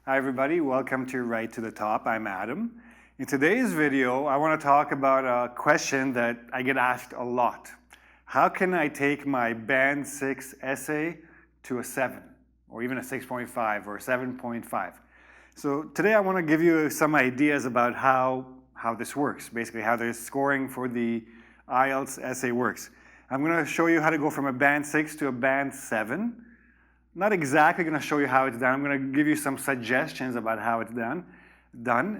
Hi everybody, welcome to Right to the Top. I'm Adam. In today's video, I want to talk about a question that I get asked a lot. How can I take my Band 6 essay to a 7, or even a 6.5 or a 7.5? So today I want to give you some ideas about how this works, basically how the scoring for the IELTS essay works. I'm going to show you how to go from a Band 6 to a Band 7. Not exactly going to show you how it's done. I'm going to give you some suggestions about how it's done,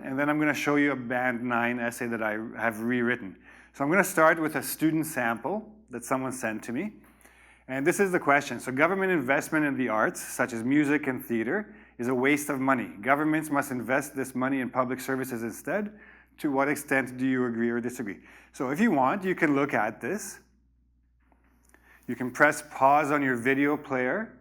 and then I'm going to show you a Band 9 essay that I have rewritten. So I'm going to start with a student sample that someone sent to me. And this is the question. So government investment in the arts, such as music and theater, is a waste of money. Governments must invest this money in public services instead. To what extent do you agree or disagree? So if you want, you can look at this. You can press pause on your video player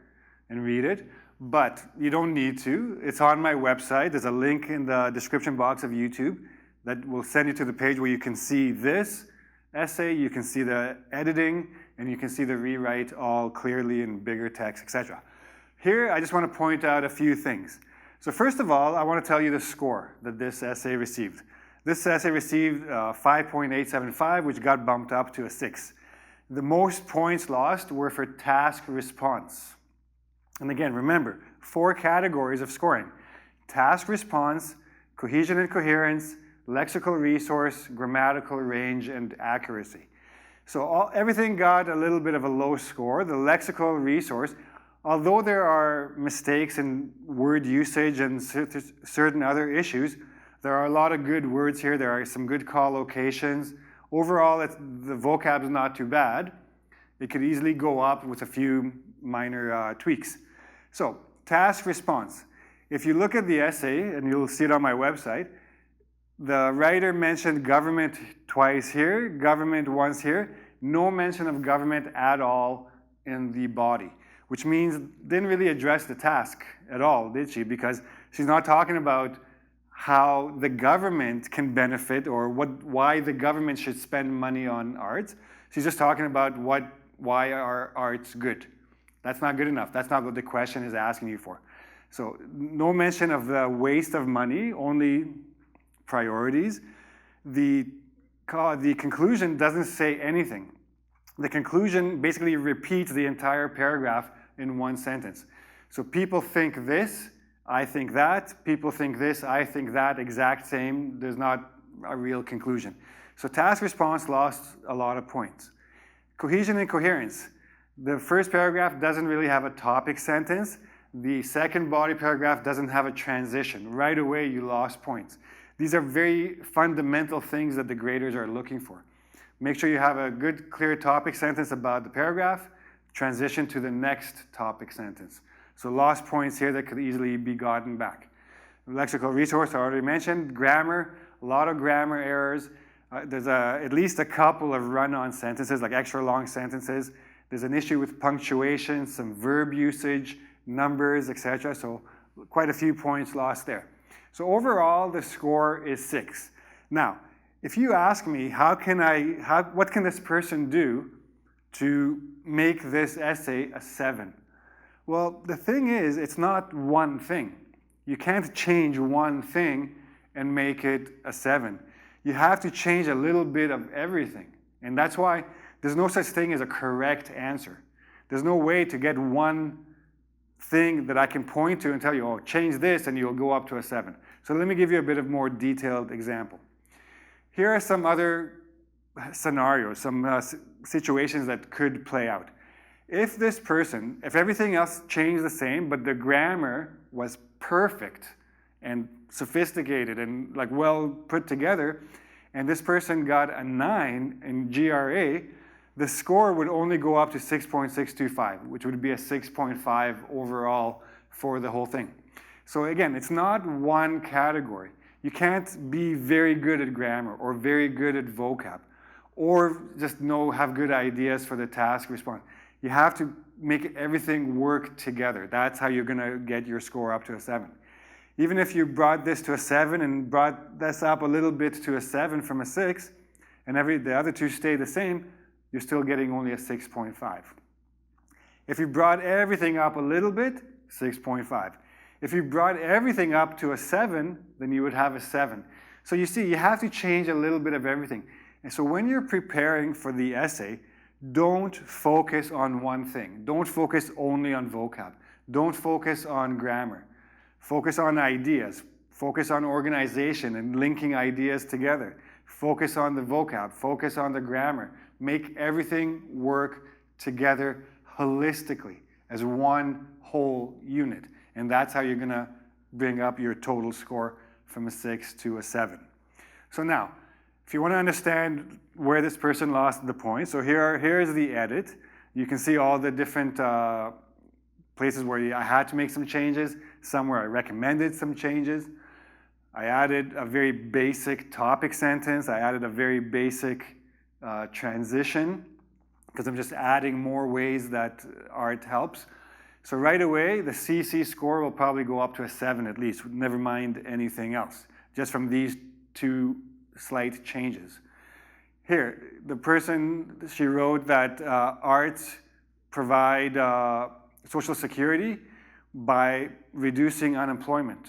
and read it, but you don't need to. It's on my website. There's a link in the description box of YouTube that will send you to the page where you can see this essay, you can see the editing, and you can see the rewrite all clearly in bigger text, etc. Here, I just want to point out a few things. So first of all, I want to tell you the score that this essay received. This essay received 5.875, which got bumped up to a 6. The most points lost were for task response. And again, remember, 4 categories of scoring: task response, cohesion and coherence, lexical resource, grammatical range, and accuracy. So everything got a little bit of a low score. The lexical resource, although there are mistakes in word usage and certain other issues, there are a lot of good words here. There are some good collocations. Overall, the vocab is not too bad. It could easily go up with a few minor tweaks. So, task response. If you look at the essay, and you'll see it on my website, the writer mentioned government twice here, government once here, no mention of government at all in the body, which means didn't really address the task at all, did she? Because she's not talking about how the government can benefit or why the government should spend money on arts. She's just talking about why are arts good. That's not good enough. That's not what the question is asking you for. So no mention of the waste of money, only priorities. The conclusion doesn't say anything. The conclusion basically repeats the entire paragraph in one sentence. So people think this, I think that, people think this, I think that, exact same. There's not a real conclusion. So task response lost a lot of points. Cohesion and coherence. The first paragraph doesn't really have a topic sentence. The second body paragraph doesn't have a transition. Right away, you lost points. These are very fundamental things that the graders are looking for. Make sure you have a good, clear topic sentence about the paragraph, transition to the next topic sentence. So lost points here that could easily be gotten back. Lexical resource, I already mentioned. Grammar, a lot of grammar errors. There's at least a couple of run-on sentences, like extra long sentences. There's an issue with punctuation, some verb usage, numbers, etc. So quite a few points lost there. So overall, the score is 6. Now, if you ask me, what can this person do to make this essay a 7? Well, the thing is, it's not one thing. You can't change one thing and make it a 7. You have to change a little bit of everything. And that's why there's no such thing as a correct answer. There's no way to get one thing that I can point to and tell you, oh, change this and you'll go up to a 7. So let me give you a bit of more detailed example. Here are some other scenarios, some situations that could play out. If this person, if everything else changed the same, but the grammar was perfect and sophisticated and like well put together, and this person got a 9 in GRA, the score would only go up to 6.625, which would be a 6.5 overall for the whole thing. So again, it's not one category. You can't be very good at grammar or very good at vocab or just have good ideas for the task response. You have to make everything work together. That's how you're going to get your score up to a 7. Even if you brought this to a 7 and brought this up a little bit to a 7 from a 6, and the other two stay the same, you're still getting only a 6.5. If you brought everything up a little bit, 6.5. If you brought everything up to a 7, then you would have a 7. So you see, you have to change a little bit of everything. And so when you're preparing for the essay, don't focus on one thing. Don't focus only on vocab. Don't focus on grammar. Focus on ideas. Focus on organization and linking ideas together. Focus on the vocab. Focus on the grammar. Make everything work together holistically as one whole unit. And that's how you're going to bring up your total score from a 6 to a 7. So now, if you want to understand where this person lost the points, so here's the edit. You can see all the different places where I had to make some changes, some where I recommended some changes. I added a very basic topic sentence. I added a very basic transition, because I'm just adding more ways that art helps. So right away, the CC score will probably go up to a 7 at least, never mind anything else, just from these 2 slight changes. Here, the person, she wrote that arts provide social security by reducing unemployment.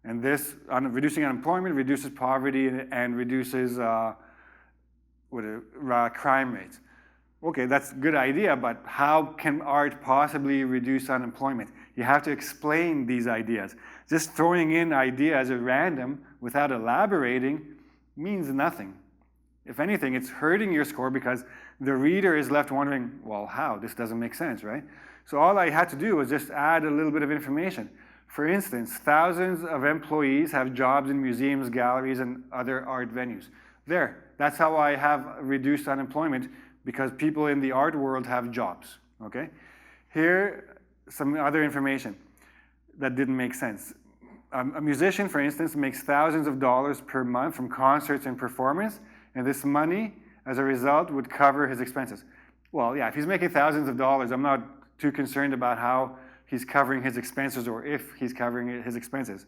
And this, reducing unemployment reduces poverty and reduces crime rates. Okay, that's a good idea, but how can art possibly reduce unemployment? You have to explain these ideas. Just throwing in ideas at random without elaborating means nothing. If anything, it's hurting your score because the reader is left wondering, well, how? This doesn't make sense, right? So all I had to do was just add a little bit of information. For instance, thousands of employees have jobs in museums, galleries, and other art venues. There, that's how I have reduced unemployment, because people in the art world have jobs, okay? Here, some other information that didn't make sense. A musician, for instance, makes thousands of dollars per month from concerts and performance, and this money, as a result, would cover his expenses. Well, yeah, if he's making thousands of dollars, I'm not too concerned about how he's covering his expenses or if he's covering his expenses.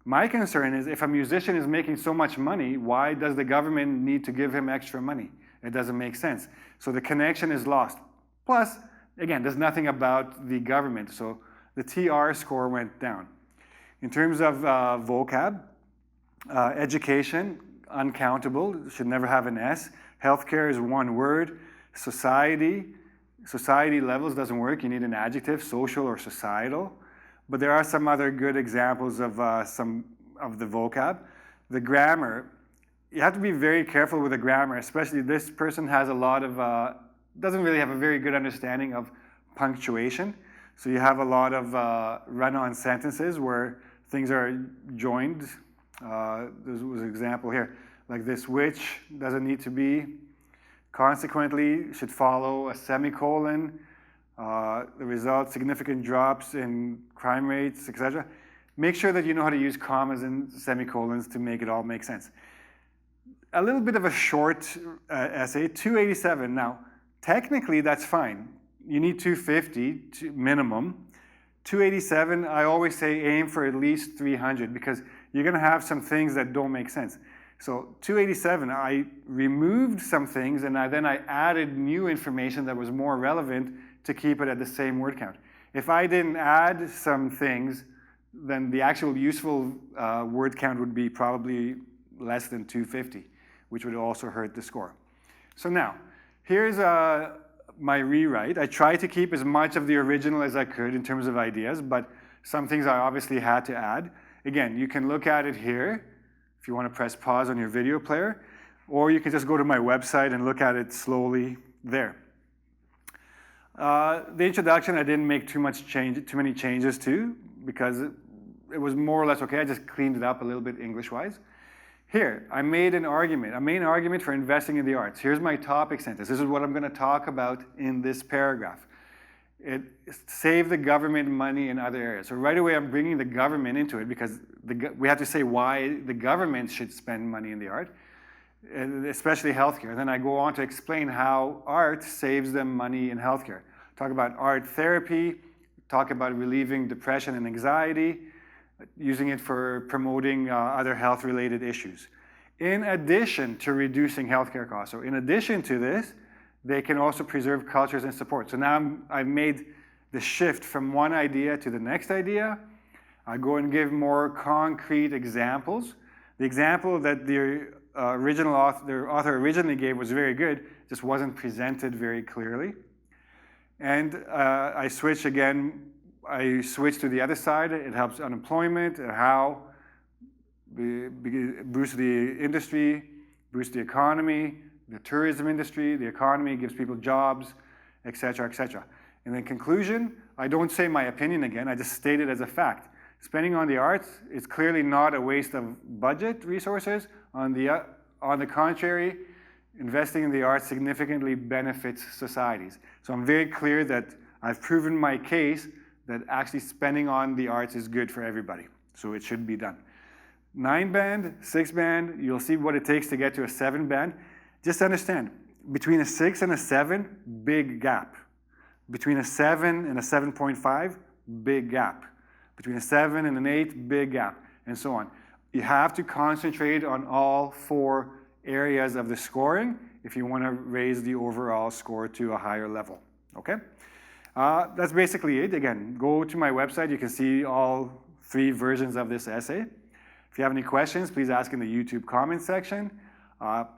My concern is if a musician is making so much money, why does the government need to give him extra money? It doesn't make sense. So the connection is lost. Plus, again, there's nothing about the government, so the TR score went down. In terms of vocab, education, uncountable, should never have an S. Healthcare is one word. Society levels doesn't work. You need an adjective, social or societal. But there are some other good examples of some of the vocab. The grammar, you have to be very careful with the grammar, especially this person has a lot of, doesn't really have a very good understanding of punctuation. So you have a lot of run-on sentences where things are joined. There was an example here, like this, which doesn't need to be. Consequently, should follow a semicolon. The result, significant drops in crime rates, etc. Make sure that you know how to use commas and semicolons to make it all make sense. A little bit of a short essay, 287. Now, technically that's fine. You need 250 minimum. 287, I always say aim for at least 300 because you're going to have some things that don't make sense. So 287, I removed some things and then I added new information that was more relevant to keep it at the same word count. If I didn't add some things, then the actual useful word count would be probably less than 250, which would also hurt the score. So now, here's my rewrite. I tried to keep as much of the original as I could in terms of ideas, but some things I obviously had to add. Again, you can look at it here if you want to press pause on your video player, or you can just go to my website and look at it slowly there. The introduction I didn't make too many changes to because it was more or less okay. I just cleaned it up a little bit English-wise. Here, I made an argument, a main argument for investing in the arts. Here's my topic sentence. This is what I'm going to talk about in this paragraph. It save the government money in other areas. So right away, I'm bringing the government into it because we have to say why the government should spend money in the art, especially healthcare. Then I go on to explain how art saves them money in healthcare. Talk about art therapy, talk about relieving depression and anxiety, using it for promoting other health-related issues. In addition to reducing healthcare costs, so in addition to this, they can also preserve cultures and support. So now I've made the shift from one idea to the next idea. I go and give more concrete examples. The example that the author originally gave was very good, just wasn't presented very clearly. And I switch to the other side. It helps unemployment, how boost the industry, boost the economy, the tourism industry, the economy, gives people jobs, etc., etc. And in conclusion, I don't say my opinion again, I just state it as a fact. Spending on the arts is clearly not a waste of budget resources. On the contrary, investing in the arts significantly benefits societies. So I'm very clear that I've proven my case that actually spending on the arts is good for everybody. So it should be done. 9-band, 6-band, you'll see what it takes to get to a 7-band. Just understand, between a 6 and a 7, big gap. Between a 7 and a 7.5, big gap. Between a 7 and an 8, big gap, and so on. You have to concentrate on all 4 areas of the scoring if you want to raise the overall score to a higher level, okay? That's basically it. Again, go to my website. You can see all 3 versions of this essay. If you have any questions, please ask in the YouTube comment section.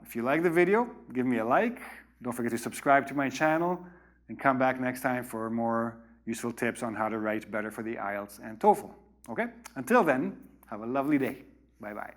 If you like the video, give me a like. Don't forget to subscribe to my channel and come back next time for more useful tips on how to write better for the IELTS and TOEFL. Okay? Until then, have a lovely day. Bye-bye.